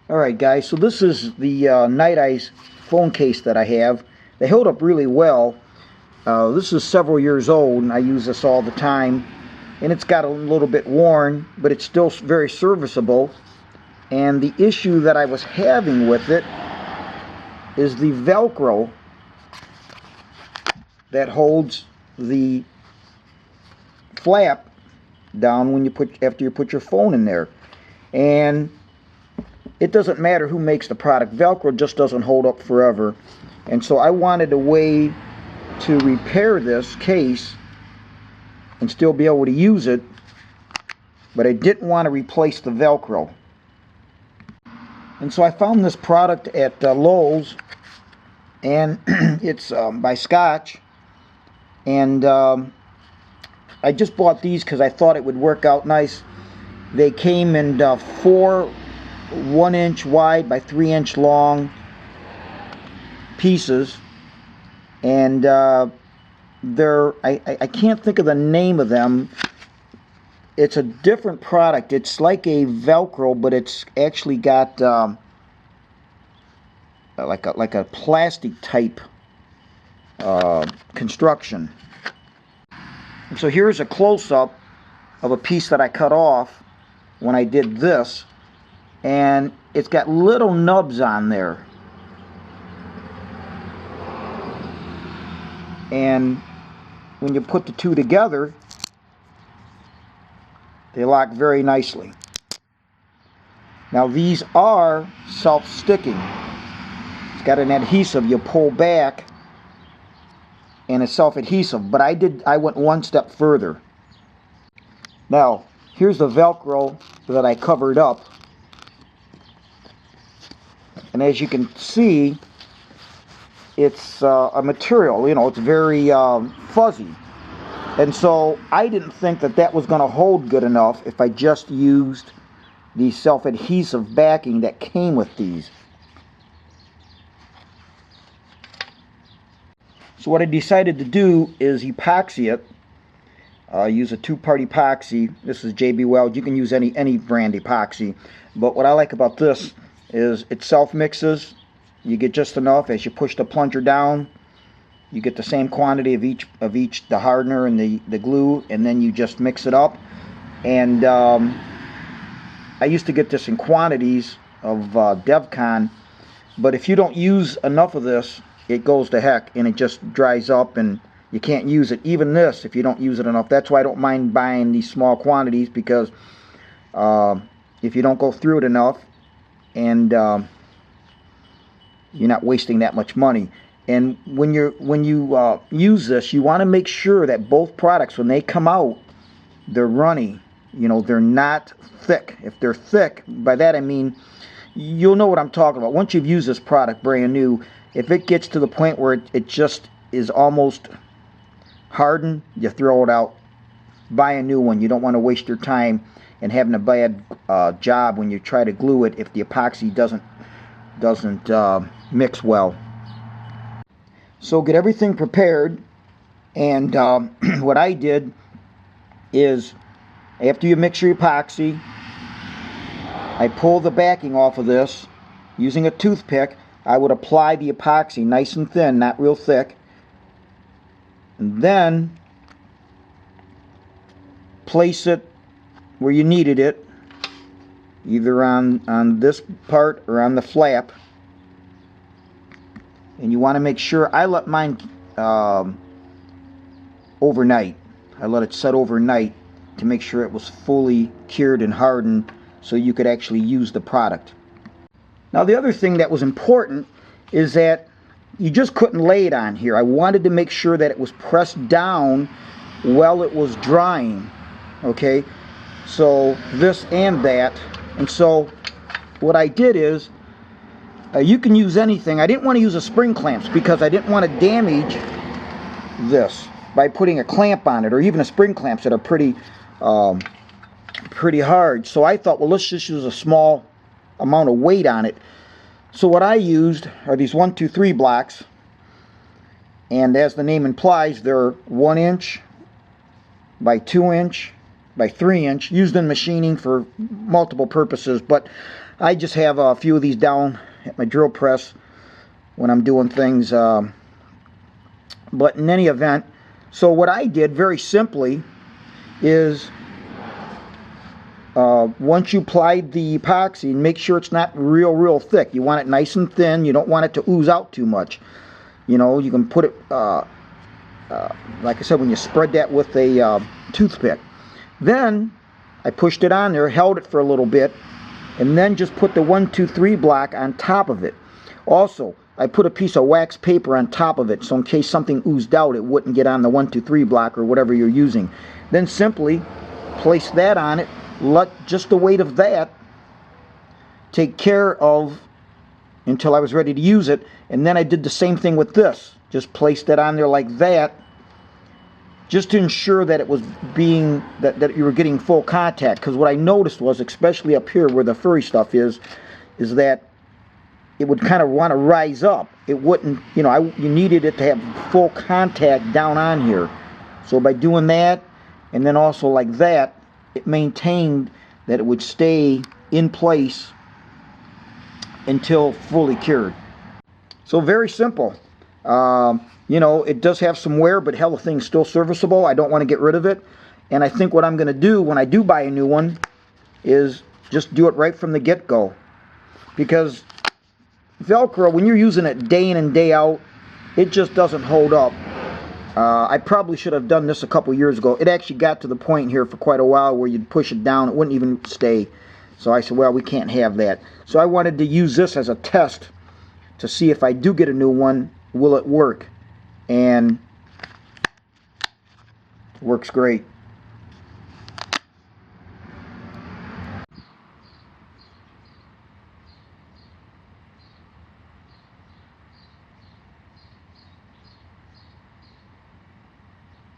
Alright guys, so this is the Night Eyes phone case that I have. They hold up really well. This is several years old and I use this all the time. And it's got a little bit worn, but it's still very serviceable. And the issue that I was having with it is the Velcro that holds the flap down when after you put your phone in there. And it doesn't matter who makes the product. Velcro just doesn't hold up forever. And so I wanted a way to repair this case and still be able to use it, but I didn't want to replace the Velcro. And so I found this product at Lowe's, and it's by Scotch. And I just bought these because I thought it would work out nice. They came in 4 1-inch wide by 3-inch long pieces, and I can't think of the name of them. It's a different product. It's like a Velcro, but it's actually got like a plastic type construction. And so here's a close-up of a piece that I cut off when I did this. And it's got little nubs on there. And when you put the two together, they lock very nicely. Now these are self-sticking. It's got an adhesive you pull back, and it's self-adhesive. But I went one step further. Now here's the Velcro that I covered up. And as you can see, it's a material, it's very fuzzy. And so I didn't think that that was going to hold good enough if I just used the self-adhesive backing that came with these. So what I decided to do is epoxy it. Use a 2-part epoxy. This is JB Weld. You can use any brand epoxy. But what I like about this is it self-mixes. You get just enough. As you push the plunger down, you get the same quantity of each the hardener and the glue, and then you just mix it up. And I used to get this in quantities of DevCon, but if you don't use enough of this, it goes to heck and it just dries up and you can't use it. Even this, if you don't use it enough. That's why I don't mind buying these small quantities, because if you don't go through it enough, and you're not wasting that much money. And when you use this, you want to make sure that both products, when they come out, they're runny. They're not thick. If they're thick, by that I mean, you'll know what I'm talking about. Once you've used this product brand new, if it gets to the point where it just is almost hardened, you throw it out. Buy a new one. You don't want to waste your time and having a bad job when you try to glue it if the epoxy doesn't mix well. So get everything prepared, and what I did is, after you mix your epoxy, I pull the backing off of this using a toothpick. I would apply the epoxy nice and thin, not real thick, and then place it where you needed it, either on this part or on the flap. And you want to make sure, I let mine overnight. I let it set overnight to make sure it was fully cured and hardened so you could actually use the product. Now the other thing that was important is that you just couldn't lay it on here. I wanted to make sure that it was pressed down while it was drying. Okay, so this and that. And so what I did is, you can use anything. I didn't want to use a spring clamps because I didn't want to damage this by putting a clamp on it, or even a spring clamps that are pretty hard. So I thought, well, let's just use a small amount of weight on it. So what I used are these 1, 2, 3 blocks, and as the name implies, they're 1 inch by 2 inch by 3 inch, used in machining for multiple purposes. But I just have a few of these down at my drill press when I'm doing things. But in any event, so what I did very simply is once you applied the epoxy, make sure it's not real thick. You want it nice and thin. You don't want it to ooze out too much. You know, you can put it, like I said, when you spread that with a toothpick. Then I pushed it on there, held it for a little bit, and then just put the 1, 2, 3 block on top of it. Also, I put a piece of wax paper on top of it, so in case something oozed out, it wouldn't get on the 1, 2, 3 block or whatever you're using. Then simply place that on it, let just the weight of that take care of until I was ready to use it. And then I did the same thing with this. Just placed it on there like that, just to ensure that it was being, that you were getting full contact. Because what I noticed was, especially up here where the furry stuff is that it would kind of want to rise up. It wouldn't, you know, you needed it to have full contact down on here. So by doing that, and then also like that, it maintained that it would stay in place until fully cured. So very simple. You know, it does have some wear, but hell, the thing's still serviceable. I don't want to get rid of it. And I think what I'm going to do when I do buy a new one is just do it right from the get-go. Because Velcro, when you're using it day in and day out, it just doesn't hold up. I probably should have done this a couple years ago. It actually got to the point here for quite a while where you'd push it down, it wouldn't even stay. So I said, well, we can't have that. So I wanted to use this as a test to see if I do get a new one, will it work? And it works great.